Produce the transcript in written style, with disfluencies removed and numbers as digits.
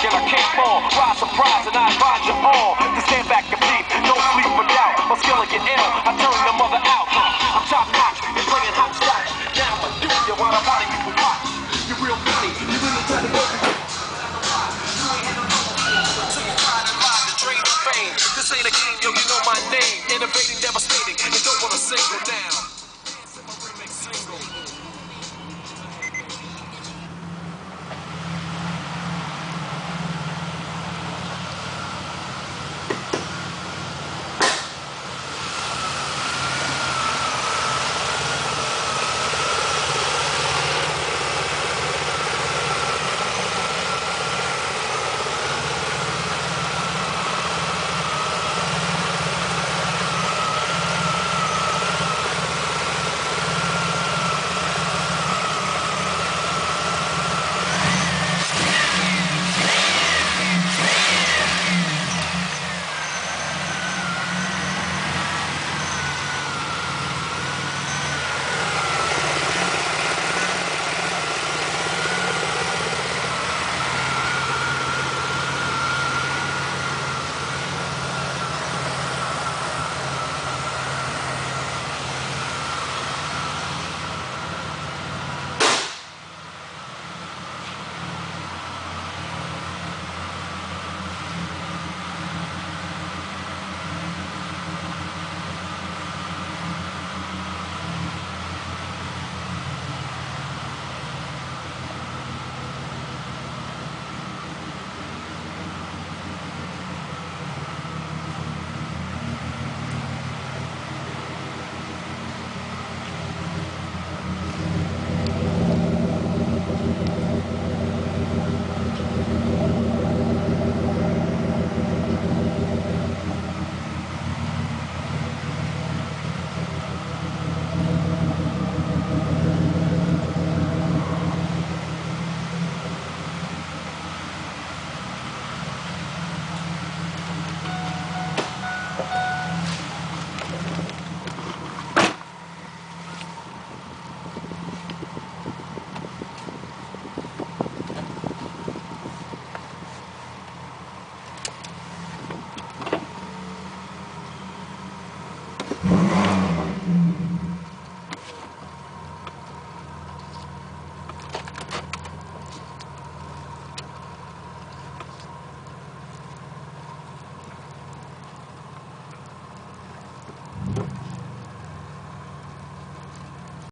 and I can't fall. Rise, surprise, and I advise you all to stand back and peep. Don't sleep for doubt. My skill will get ill. I turn the mother out. I'm top notch and playing hot shots. Now I do you while a body people watch. You're real funny. You really try to go. This ain't a game, yo, you know my name. Innovating, devastating, and don't wanna single down.